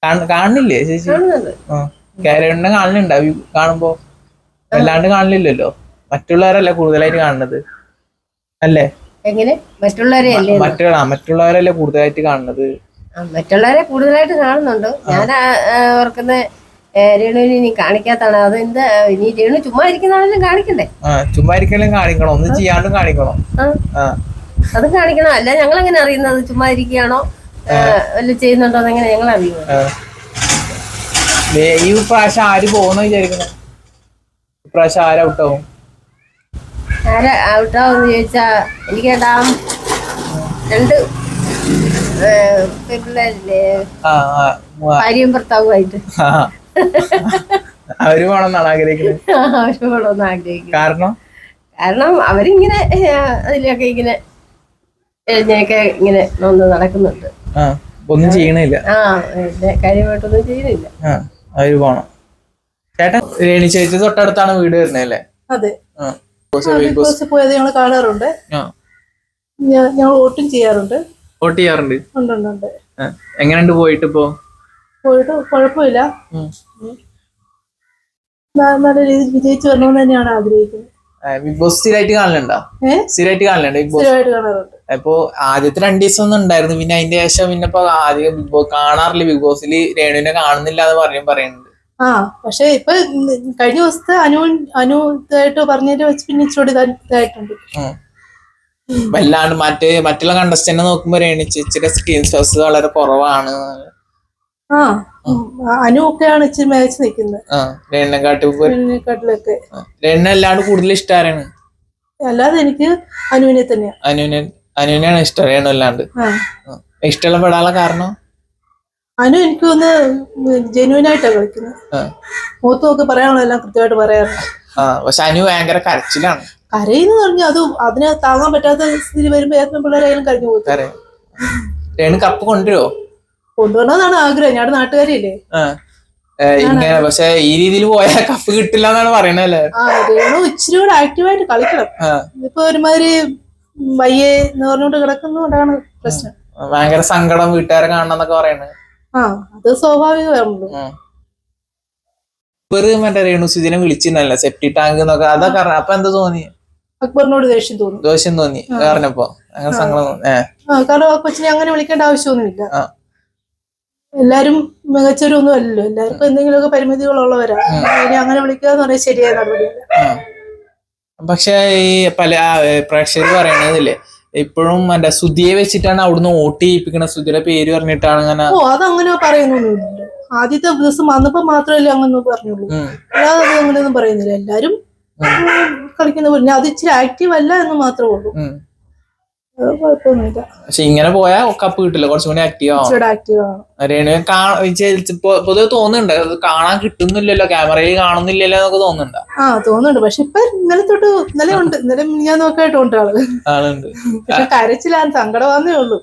കാണുന്നില്ലേ ചേച്ചി? കാണുന്നുണ്ട്. രേണുവിനെ കാണുന്നുണ്ടോ കാണുമ്പോ? വല്ലാണ്ട് കാണില്ലല്ലോ, മറ്റുള്ളവരല്ലേ കൂടുതലായിട്ട് കാണുന്നത് അല്ലേ? എങ്ങനെ മറ്റുള്ളവരെ അല്ലേ? മറ്റുള്ളവരല്ലേ കൂടുതലായിട്ട് കാണുന്നത്. മറ്റുള്ളവരെ കൂടുതലായിട്ട് കാണുന്നുണ്ട്. ഞാൻ ഓർക്കുന്ന രേണുവിന് ഇനി കാണിക്കാത്താണ്. അത് എന്താ ഇനി രേണു ചുമ്മാ ഇരിക്കുന്നതാണെങ്കിലും കാണിക്കണ്ടേ? ചുമ്മാ ഇരിക്കലും കാണിക്കണം, ഒന്നും ചെയ്യാണ്ടും കാണിക്കണം. അതും കാണിക്കണം. അല്ല ഞങ്ങൾ എങ്ങനെ അറിയുന്നത് ചുമ്മാ ഇരിക്കുകയാണോ വല്ല ചെയ്യുന്നുണ്ടോ എങ്ങനെ ഞങ്ങൾ അറിയുന്നത്? ഈ പ്രാവശ്യം ആര് പോകുന്ന വിചാരിക്കണം? ഇപ്രാവശ്യം ആര് ഔട്ടാവും? ആരാ ഔട്ടാവെന്ന് ചോദിച്ചാ എനിക്ക് രണ്ട് പിള്ളേരില്ലേ, ഭാര്യയും ഭർത്താവുമായിട്ട് അവര് വേണമെന്നാണ് ആഗ്രഹിക്കുന്നത്. അവര് വേണമെന്ന് ആഗ്രഹിക്കുന്നു. കാരണം അവരിങ്ങനെ അതിലൊക്കെ ഇങ്ങനെ എഴുന്നേക്കെ ഇങ്ങനെ നടക്കുന്നുണ്ട്. ഒന്നും ചെയ്യണില്ല. കാര്യമായിട്ടൊന്നും ചെയ്യുന്നില്ല. അവര് പോണം. ചേട്ടൻ രേണു ചേച്ചി തൊട്ടടുത്താണ് വീട് വരുന്നല്ലേ? അതെ, പോയത് ഞങ്ങൾ കാണാറുണ്ട്. ഞങ്ങൾ വോട്ടും ചെയ്യാറുണ്ട്. വോട്ട് ചെയ്യാറുണ്ട്. ഉണ്ട്. എങ്ങനെയുണ്ട് പോയിട്ട് കുഴപ്പമില്ല. നല്ല രീതിയിൽ വിജയിച്ചു വരണമെന്ന് തന്നെയാണ് ആഗ്രഹിക്കുന്നത്. ബിഗ് ബോസ് സ്ഥിരമായിട്ട് കാണലുണ്ടോ? സ്ഥിരമായിട്ട് കാണലുണ്ട് ബിഗ് ബോസ്? സ്ഥിരമായിട്ട് കാണാറുണ്ട്. അപ്പൊ ആദ്യത്തെ 2 ദിവസം ഒന്നും ഉണ്ടായിരുന്നു, പിന്നെ അതിന്റെ ശേഷം പിന്നെ ഇപ്പൊ ആദ്യം ബിഗ് ബോസ് കാണാറില്ല. ബിഗ് ബോസിൽ രേണുവിനെ കാണുന്നില്ല എന്ന് പറയുന്നുണ്ട്. പക്ഷെ ഇപ്പൊ കഴിഞ്ഞ ദിവസത്തെ അനു പറഞ്ഞതിൽ വെച്ച് പിന്നെ ഇച്ചിരി ഇതായിട്ടുണ്ട്. വല്ലാണ്ട് മറ്റുള്ള കണ്ടസ്റ്റന്റ് നോക്കുമ്പോ രേണു ചേച്ചിയുടെ സ്ക്രീൻ സ്പേസ് വളരെ കുറവാണ്. അനു ഒക്കെയാണ് ഇച്ചിരി മികച്ച് നിൽക്കുന്നത് രേണുനെക്കാട്ടിലൊക്കെ. രേണു അല്ലാണ്ട് കൂടുതൽ ഇഷ്ടമാണ്. അല്ലാതെ എനിക്ക് അനുവിനെ തന്നെയാണ്. അനുവിനെയാണ് ഇഷ്ടം രേണു അല്ലാണ്ട്. ഇഷ്ടപ്പെടാനുള്ള കാരണം അനു എനിക്ക് ഒന്ന് ജെന്യൂനായിട്ടാണ് കളിക്കുന്നത്. മൂത്തൊക്കെ പറയാനുള്ളതെല്ലാം കൃത്യമായിട്ട് പറയാറുണ്ട്. പക്ഷെ അനു ഭയങ്കര കരച്ചിലാണ്. കരയെന്ന് പറഞ്ഞാൽ അതിനെ താങ്ങാൻ പറ്റാത്ത സ്ഥിതി വരുമ്പോ ഏതെങ്കിലും പിള്ളേരായാലും കരഞ്ഞു പോകും. രേണു കപ്പ് കൊണ്ടുവരണമെന്നാണ് ആഗ്രഹം. ഞാൻ നാട്ടുകാരിയല്ലേ. ഇങ്ങനെ പക്ഷെ ഈ രീതിയിൽ പോയാൽ കപ്പ് കിട്ടില്ല എന്നാണ് പറയണല്ലേ? രേണു ഇച്ചിരി കൂടെ ആക്റ്റീവായിട്ട് കളിക്കണം. ഇതിപ്പോ ഒരുമാതിരി വയ്യേ എന്ന് പറഞ്ഞുകൊണ്ട് കിടക്കുന്നതുകൊണ്ടാണ് പ്രശ്നം. ഭയങ്കര സങ്കടം വീട്ടുകാരെ കാണണം എന്നൊക്കെ പറയണത്. അത് സ്വാഭാവികമാണല്ലോ. മറ്റേ രേണു സുജിനെ വിളിച്ചിരുന്നല്ല സെപ്റ്റി ടാങ്ക് എന്നൊക്കെ, അതൊക്കെ അപ്പൊ എന്താ തോന്നി? അക്ബറിനോട് ദേഷ്യം തോന്നി പറഞ്ഞപ്പോ അങ്ങനെ സങ്കടം തോന്നി. കാരണം ആ കൊച്ചിനെ അങ്ങനെ വിളിക്കേണ്ട ആവശ്യമൊന്നുമില്ല. എല്ലാരും മികച്ചവരൊന്നും അല്ലല്ലോ. എല്ലാവർക്കും എന്തെങ്കിലുമൊക്കെ പരിമിതികളുള്ളവരാ. അങ്ങനെ വിളിക്കുക എന്ന് പറയാൻ ശരിയായ നടപടിയല്ല. പക്ഷെ ഈ പല പ്രേക്ഷകർ പറയണതില്ലേ, ഇപ്പോഴും എന്റെ സുധിയെ വെച്ചിട്ടാണ് അവിടുന്ന് വോട്ട് ചെയ്യിപ്പിക്കണ. സുധിയുടെ പേര് പറഞ്ഞിട്ടാണ് അങ്ങനെ. അതങ്ങനെ പറയുന്നൊന്നുമില്ല. ആദ്യത്തെ ദിവസം വന്നപ്പോ മാത്രമല്ലേ അങ്ങനെ പറഞ്ഞുള്ളൂ. അല്ലാതെ അത് അങ്ങനെയൊന്നും പറയുന്നില്ല. എല്ലാരും കളിക്കുന്ന പോലെ. അത് ഇച്ചിരി ആക്റ്റീവ് അല്ല എന്ന് മാത്രമേ ഉള്ളൂ. കുഴപ്പമൊന്നുമില്ല. പക്ഷെ ഇങ്ങനെ പോയാൽ കപ്പ് കിട്ടില്ല, കുറച്ചും കൂടി ആക്റ്റീവ് ആവും. രേണുവെ പൊതുവെ തോന്നുന്നുണ്ട് അത് കാണാൻ കിട്ടുന്നില്ലല്ലോ, ക്യാമറയിൽ കാണുന്നില്ലല്ലോ എന്നൊക്കെ തോന്നുന്നുണ്ട്. തോന്നുന്നുണ്ട്. പക്ഷെ ഇപ്പൊ ഇന്നലെ ഉണ്ട്. ഇന്നലെ ഞാൻ നോക്കായിട്ടുണ്ട് ആളുണ്ട്. പക്ഷെ കരച്ചിലാണ്, സങ്കടമാന്നേ ഉള്ളൂ.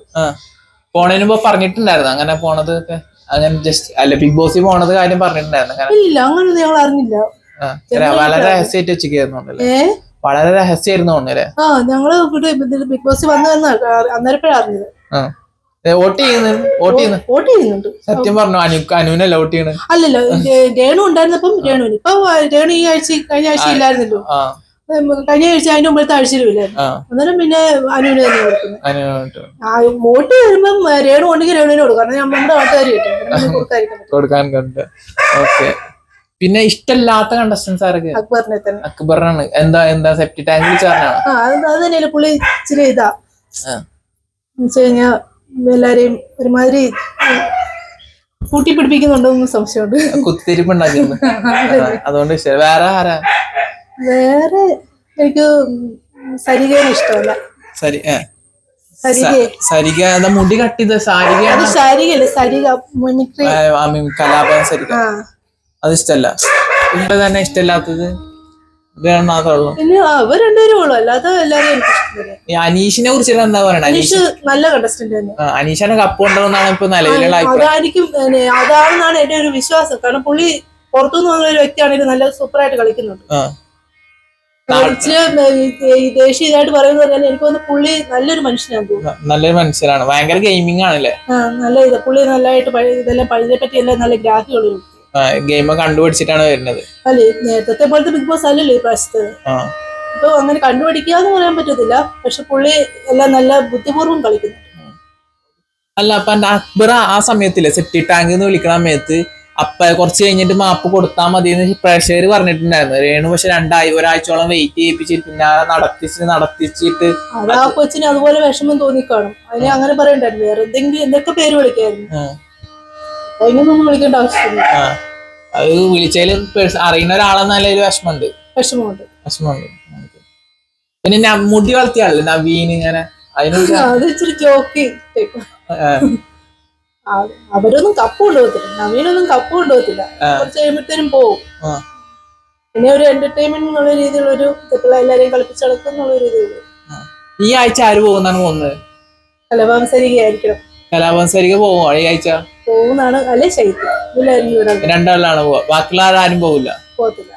പോണതിന് മുമ്പ് പറഞ്ഞിട്ടുണ്ടായിരുന്നു അങ്ങനെ പോണത് ഒക്കെ? അങ്ങനെ ജസ്റ്റ് അല്ല ബിഗ് ബോസിൽ പോണത് കാര്യം പറഞ്ഞിട്ടുണ്ടായിരുന്നു? ഇല്ല, അങ്ങനൊന്നും ഞങ്ങൾ അറിഞ്ഞില്ല. വളരെ രഹസ്യമായിട്ട് വെച്ചിരിക്കുന്നു. വളരെ രഹസ്യമായിരുന്നു തോന്നുന്നല്ലേ? ഞങ്ങള് ബിഗ് ബോസ് വന്നു അന്നേരപ്പോഴാണ് അറിഞ്ഞത്. വോട്ട് ചെയ്യുന്നുണ്ട്. സത്യം പറഞ്ഞു അനുവിനല്ല വോട്ട് ചെയ്യണത്. അല്ലല്ലോ, രേണു ഉണ്ടായിരുന്നപ്പം രേണുവിന്. ഇപ്പൊ രേണു കഴിഞ്ഞ ആഴ്ച ഇല്ലായിരുന്നല്ലോ. കഴിഞ്ഞ ആഴ്ച അതിന്റെ മുമ്പത്തെ ആഴ്ചയിലും ഇല്ലായിരുന്നു. അന്നേരം പിന്നെ അനുവിന് തന്നെ കൊടുക്കുന്നത്. വോട്ട് വരുമ്പം രേണു ഉണ്ടെങ്കിൽ രേണുവിന് കൊടുക്കും. കാരണം നമ്മുടെ നാട്ടുകാരി ഓക്കെ. പിന്നെ ഇഷ്ടമില്ലാത്ത കണ്ടസ്റ്റൻസ് ആരൊക്കെ? അക്ബറിനെ തന്നെ. അക്ബറാണ്. എന്താ സെപ്റ്റി ടാങ്കിൽ ചേർന്നാണ്? അത് തന്നെയല്ലേ പുള്ളി ഇച്ചിരി ഇതാ വെച്ച് കഴിഞ്ഞാ എല്ലാരെയും ഒരുമാതിരി കൂട്ടിപ്പിടിപ്പിക്കുന്നുണ്ടോന്ന് സംശയമുണ്ട്. കുത്തിരിപ്പുണ്ടാക്കുന്നു. അതുകൊണ്ട് ഇഷ്ടം. വേറെ ആരാ? വേറെ എനിക്ക് സരികേനെ ഇഷ്ടമല്ല. സരിക മുടി കട്ടിയത് സാരികയാണ്. സരിക മിമിക്രി കലാപം സരിക അത് ഇഷ്ടല്ല. ഇവിടെ തന്നെ ഇഷ്ടമില്ലാത്തത് മാത്രമേ പിന്നെ അവർ രണ്ടുപേരും ഉള്ളു. അല്ലാതെ എല്ലാവരും എനിക്ക് ഇഷ്ടമില്ല. അനീഷിനെ കുറിച്ച് എന്താ പറയണത്? അനീഷ് നല്ല കണ്ടസ്റ്റന്റ് തന്നെ. അനീഷിനെ കപ്പ് കൊണ്ടുവന്നാണ് ഇപ്പൊ നിലവിലുള്ള അതായിരിക്കും, അതാണെന്നാണ് എന്റെ ഒരു വിശ്വാസം. കാരണം പുള്ളി പുറത്തുനിന്ന് വന്ന ഒരു വ്യക്തിയാണെങ്കിൽ നല്ല സൂപ്പറായിട്ട് കളിക്കുന്നുണ്ട്. ദേഷ്യം ഇതായിട്ട് പറയുന്ന പറഞ്ഞാൽ എനിക്ക് തോന്നുന്നു പുള്ളി നല്ലൊരു മനുഷ്യനാന്ന് തോന്നുന്നു. നല്ലൊരു മനുഷ്യരാണ്, ഭയങ്കര ഗെയിമിംഗ് ആണല്ലേ. നല്ല ഇത് പുള്ളി നല്ലതായിട്ട് ഇതെല്ലാം പഴയതിനെ പറ്റി എല്ലാം നല്ല ഗ്രാഹ്യമുള്ള ഗെയിം കണ്ടുപിടിച്ചിട്ടാണ് വരുന്നത്. അല്ലേ, നേരത്തെ പോലത്തെ ബിഗ് ബോസ് അല്ലല്ലോ ഈ പ്രാവശ്യത്തെ. അപ്പൊ അങ്ങനെ കണ്ടുപിടിക്കാന്ന് പറയാൻ പറ്റത്തില്ല, പക്ഷെ പുള്ളി എല്ലാം നല്ല ബുദ്ധിപൂർവ്വം കളിക്കുന്നു. അല്ല, അപ്പൊ അക്ബർ ആ സമയത്തില്ലേ സെപ്റ്റി ടാങ്ക് എന്ന് വിളിക്കണ സമയത്ത് കുറച്ച് കഴിഞ്ഞിട്ട് മാപ്പ് കൊടുത്താൽ മതി എന്ന് പ്രേക്ഷകർ പറഞ്ഞിട്ടുണ്ടായിരുന്നു. രേണു പക്ഷെ ഒരാഴ്ചയോളം വെയിറ്റ് ചെയ്യിപ്പിച്ചിട്ട് പിന്നാലെ നടത്തിച്ചിട്ട് അത് ആ കൊച്ചിന് അതുപോലെ വിഷമം തോന്നിക്കാണും. അതിനെ അങ്ങനെ പറയണ്ടായിരുന്നു, വേറെ എന്തൊക്കെ പേര് വിളിക്കായിരുന്നു, അതിനൊന്നും വിളിക്കേണ്ട ആവശ്യമില്ല. അത് വിളിച്ചാലും അറിയുന്ന ഒരാളെന്നല്ല ഒരു വിഷമമുണ്ട്. പിന്നെ മുടി വളർത്തിയ ആളല്ലേ നവീൻ, ഇങ്ങനെ അത് ഇച്ചിരി ജോക്കി. അവരൊന്നും കപ്പ് കൊണ്ടുപോകത്തില്ല, നവീനൊന്നും കപ്പ് കൊണ്ടുപോകത്തില്ല, കുറച്ച് കഴിയുമ്പോഴത്തേനും പോവും. പിന്നെ ഒരു എന്റർടൈൻമെന്റ് എന്നുള്ള രീതിയിലുള്ള ഒരു എല്ലാരെയും കളിപ്പിച്ചടക്കും എന്നുള്ള ഒരു രീതിയിൽ. ഈ ആഴ്ച ആര് പോകുന്നാണ് പോകുന്നത്? കലാപംസരിക ആയിരിക്കണം. കലാപംസരിക പോവോ ഈ ആഴ്ച? പോകുന്നാണ്, അല്ലെ ശൈത്യം, രണ്ടാളിലാണ് പോവാ, ബാക്കിയുള്ള ആരും പോകില്ല. പോകത്തില്ല.